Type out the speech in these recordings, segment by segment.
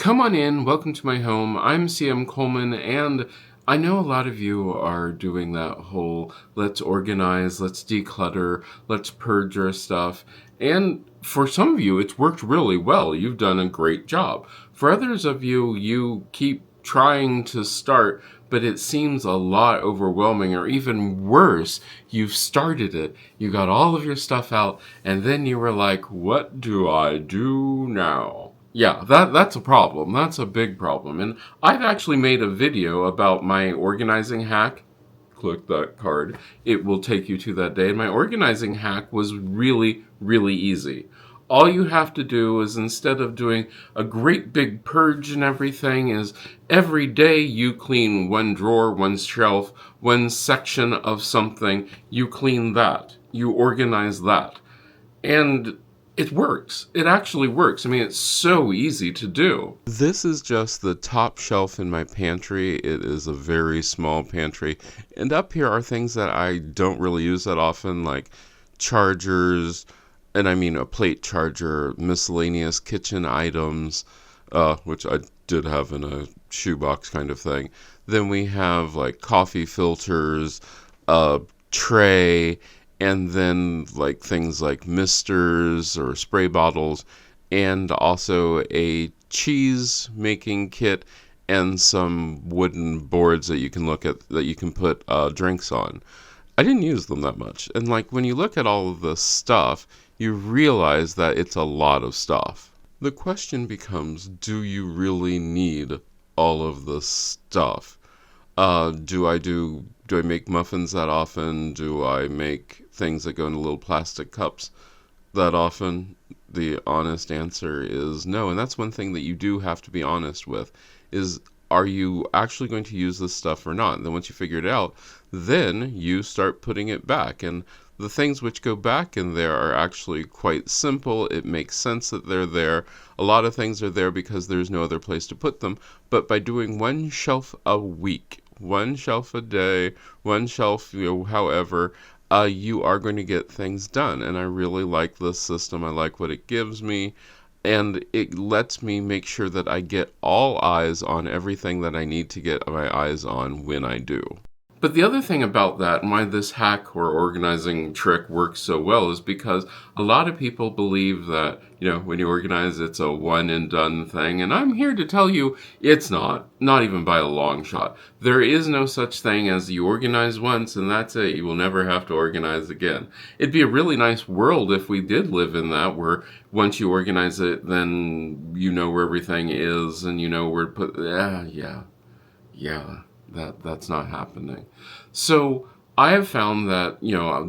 Come on in, welcome to my home. I'm CM Coleman, and I know a lot of you are doing that whole let's organize, let's declutter, let's purge our stuff. And for some of you, it's worked really well. You've done a great job. For others of you, you keep trying to start, but it seems a lot overwhelming, or even worse, you've started it, you got all of your stuff out, and then you were like, what do I do now? Yeah, that's a problem. That's a big problem. And I've actually made a video about my organizing hack. Click that card. It will take you to that day. And my organizing hack was really, really easy. All you have to do is, instead of doing a great big purge and everything, is every day you clean one drawer, one shelf, one section of something. You clean that. You organize that. And it works. It actually works. I mean, it's so easy to do. This is just the top shelf in my pantry. It is a very small pantry. And up here are things that I don't really use that often, like chargers, and I mean a plate charger, miscellaneous kitchen items, which I did have in a shoebox kind of thing. Then we have like coffee filters, a tray, and then like things like misters or spray bottles, and also a cheese making kit and some wooden boards that you can look at that you can put drinks on. I didn't use them that much. And like when you look at all of this stuff, you realize that it's a lot of stuff. The question becomes, do you really need all of this stuff? Do I make muffins that often? Do I make things that go in little plastic cups that often? The honest answer is no. And that's one thing that you do have to be honest with, is are you actually going to use this stuff or not? And then once you figure it out, then you start putting it back. And the things which go back in there are actually quite simple. It makes sense that they're there. A lot of things are there because there's no other place to put them. But by doing one shelf a week, one shelf a day, one shelf, however, you are going to get things done. And I really like this system. I like what it gives me. And it lets me make sure that I get all eyes on everything that I need to get my eyes on when I do. But the other thing about that, and why this hack or organizing trick works so well, is because a lot of people believe that, when you organize, it's a one and done thing. And I'm here to tell you it's not even by a long shot. There is no such thing as you organize once and that's it. You will never have to organize again. It'd be a really nice world if we did live in that, where once you organize it, then you know where everything is and you know where to put, yeah. That's not happening. So I have found that,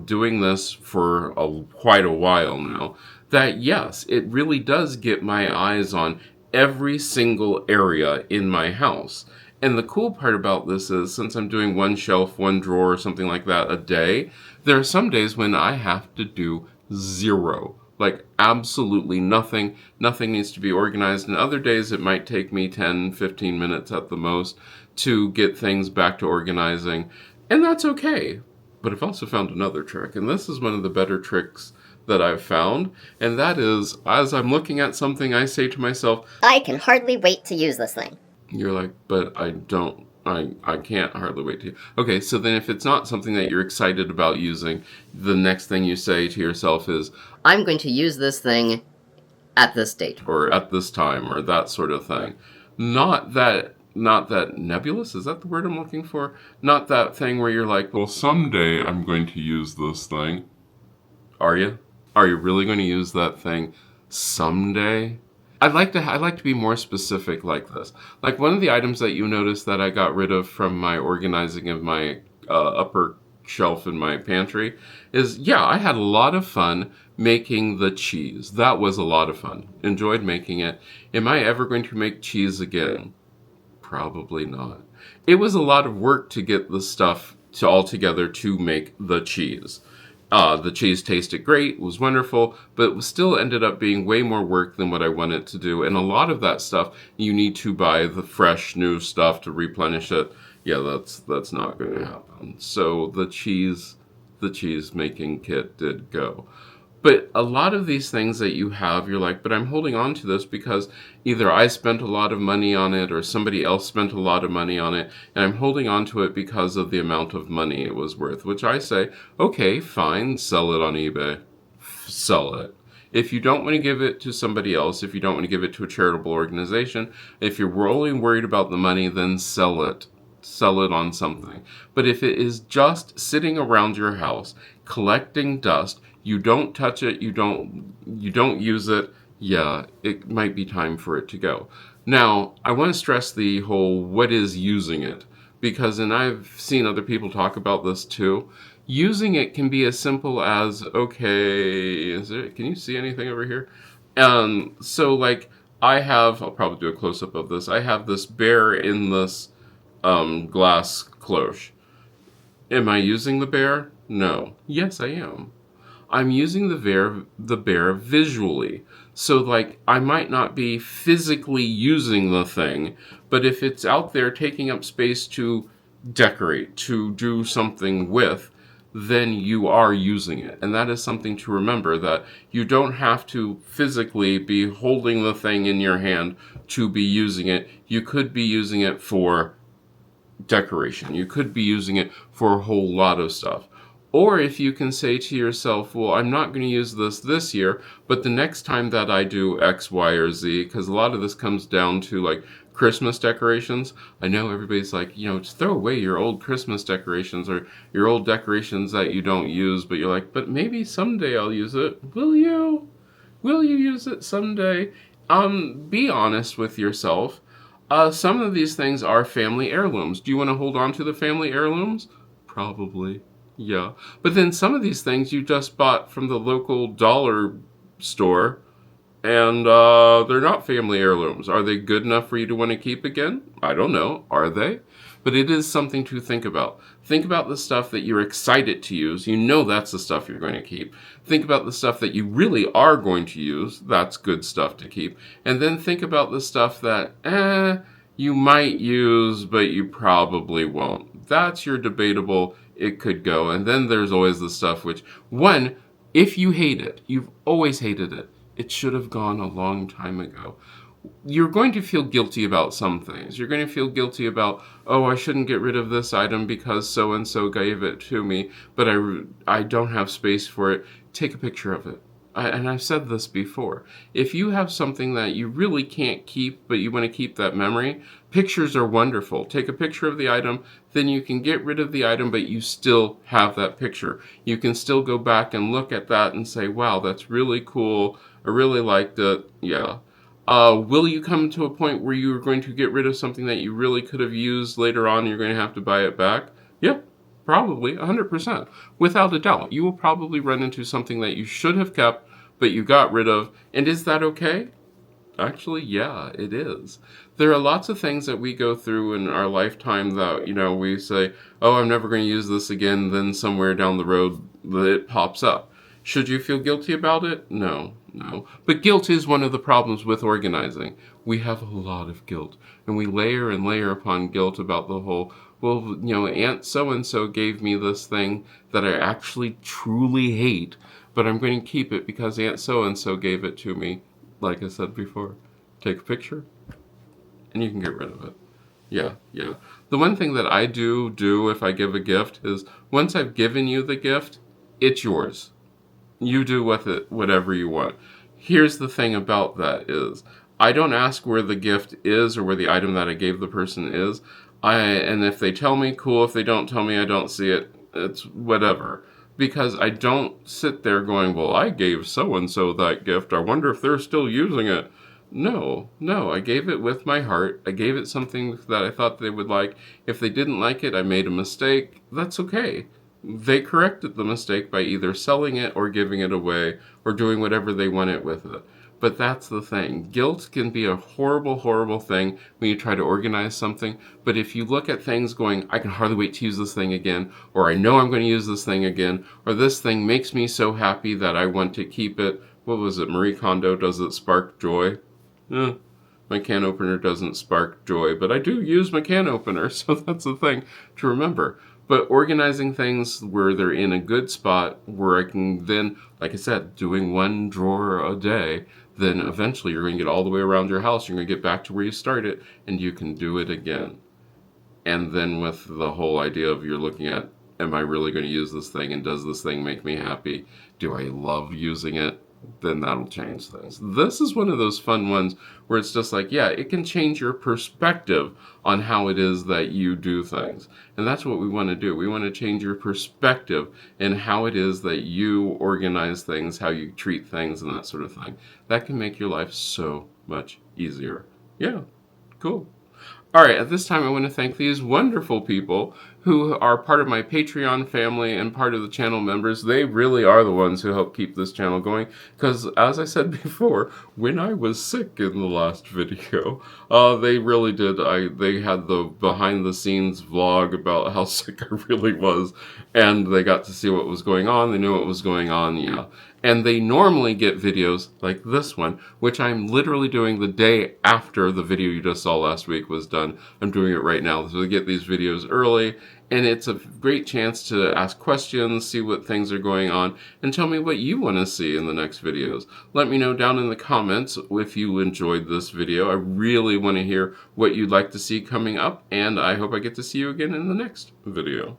doing this for quite a while now, that yes, it really does get my eyes on every single area in my house. And the cool part about this is, since I'm doing one shelf, one drawer, or something like that a day, there are some days when I have to do zero. Like absolutely nothing. Nothing needs to be organized. And other days it might take me 10, 15 minutes at the most to get things back to organizing. And that's okay. But I've also found another trick. And this is one of the better tricks that I've found. And that is, as I'm looking at something, I say to myself, I can hardly wait to use this thing. You're like, but I can't hardly wait to. Okay, so then if it's not something that you're excited about using, the next thing you say to yourself is, I'm going to use this thing at this date. Or at this time, or that sort of thing. Not that nebulous, is that the word I'm looking for? Not that thing where you're like, well, someday I'm going to use this thing. Are you? Are you really going to use that thing someday? I'd like to be more specific like this. Like one of the items that you noticed that I got rid of from my organizing of my upper shelf in my pantry is, I had a lot of fun making the cheese. That was a lot of fun. Enjoyed making it. Am I ever going to make cheese again? Probably not. It was a lot of work to get the stuff all together to make the cheese. The cheese tasted great, was wonderful, but it still ended up being way more work than what I wanted to do. And a lot of that stuff, you need to buy the fresh, new stuff to replenish it. Yeah, that's not going to happen. So the cheese making kit did go. But a lot of these things that you have, you're like, but I'm holding on to this because either I spent a lot of money on it or somebody else spent a lot of money on it, and I'm holding on to it because of the amount of money it was worth, which I say, okay, fine, sell it on eBay. Sell it. If you don't want to give it to somebody else, if you don't want to give it to a charitable organization, if you're only worried about the money, then sell it. Sell it on something. But if it is just sitting around your house, collecting dust, you don't touch it, you don't use it, yeah, it might be time for it to go. Now, I want to stress the whole what is using it, because, and I've seen other people talk about this too, using it can be as simple as, okay, can you see anything over here? So like, I'll probably do a close-up of this, I have this bear in this glass cloche. Am I using the bear? No. Yes, I am. I'm using the bear visually. So like, I might not be physically using the thing, but if it's out there taking up space to decorate, to do something with, then you are using it. And that is something to remember, that you don't have to physically be holding the thing in your hand to be using it. You could be using it for decoration. You could be using it for a whole lot of stuff. Or if you can say to yourself, well, I'm not going to use this year, but the next time that I do X, Y, or Z, because a lot of this comes down to like Christmas decorations. I know everybody's like, just throw away your old Christmas decorations or your old decorations that you don't use, but you're like, but maybe someday I'll use it. Will you? Will you use it someday? Be honest with yourself. Some of these things are family heirlooms. Do you want to hold on to the family heirlooms? Probably. Yeah. But then some of these things you just bought from the local dollar store, and they're not family heirlooms. Are they good enough for you to want to keep again? I don't know. Are they? But it is something to think about. Think about the stuff that you're excited to use. You know that's the stuff you're going to keep. Think about the stuff that you really are going to use. That's good stuff to keep. And then think about the stuff that, you might use, but you probably won't. That's your debatable, it could go. And then there's always the stuff which, one, if you hate it, you've always hated it, it should have gone a long time ago. You're going to feel guilty about some things. You're going to feel guilty about, oh, I shouldn't get rid of this item because so-and-so gave it to me, but I don't have space for it. Take a picture of it. And I've said this before. If you have something that you really can't keep, but you want to keep that memory, pictures are wonderful. Take a picture of the item, then you can get rid of the item, but you still have that picture. You can still go back and look at that and say, wow, that's really cool. I really liked it. Yeah. Will you come to a point where you're going to get rid of something that you really could have used later on and you're going to have to buy it back? Yep. Probably, 100%. Without a doubt. You will probably run into something that you should have kept, but you got rid of. And is that okay? Actually, yeah, it is. There are lots of things that we go through in our lifetime that, we say, oh, I'm never going to use this again. Then somewhere down the road, it pops up. Should you feel guilty about it? No. But guilt is one of the problems with organizing. We have a lot of guilt. And we layer and layer upon guilt about the whole, well, Aunt so-and-so gave me this thing that I actually truly hate, but I'm going to keep it because Aunt so-and-so gave it to me. Like I said before, take a picture and you can get rid of it. Yeah. The one thing that I do if I give a gift is once I've given you the gift, it's yours. You do with it whatever you want. Here's the thing about that is I don't ask where the gift is or where the item that I gave the person is. And if they tell me, cool. If they don't tell me, I don't see it. It's whatever. Because I don't sit there going, well, I gave so-and-so that gift. I wonder if they're still using it. No. I gave it with my heart. I gave it something that I thought they would like. If they didn't like it, I made a mistake. That's okay. They corrected the mistake by either selling it or giving it away or doing whatever they wanted with it. But that's the thing. Guilt can be a horrible, horrible thing when you try to organize something. But if you look at things going, I can hardly wait to use this thing again, or I know I'm going to use this thing again, or this thing makes me so happy that I want to keep it. What was it? Marie Kondo, does it spark joy? My can opener doesn't spark joy, but I do use my can opener, so that's the thing to remember. But organizing things where they're in a good spot, where I can then, like I said, doing one drawer a day, then eventually you're going to get all the way around your house. You're going to get back to where you started, and you can do it again. And then with the whole idea of you're looking at, am I really going to use this thing, and does this thing make me happy? Do I love using it? Then that'll change things. This is one of those fun ones where it's just like, yeah, it can change your perspective on how it is that you do things. And that's what we want to do. We want to change your perspective in how it is that you organize things, how you treat things, and that sort of thing. That can make your life so much easier. Yeah, cool. All right, at this time, I want to thank these wonderful people who are part of my Patreon family and part of the channel members. They really are the ones who help keep this channel going. Because, as I said before, when I was sick in the last video, they really did. They had the behind-the-scenes vlog about how sick I really was, and they got to see what was going on. They knew what was going on, yeah. And they normally get videos like this one, which I'm literally doing the day after the video you just saw last week was done. I'm doing it right now. So they get these videos early, and it's a great chance to ask questions, see what things are going on, and tell me what you want to see in the next videos. Let me know down in the comments if you enjoyed this video. I really want to hear what you'd like to see coming up, and I hope I get to see you again in the next video.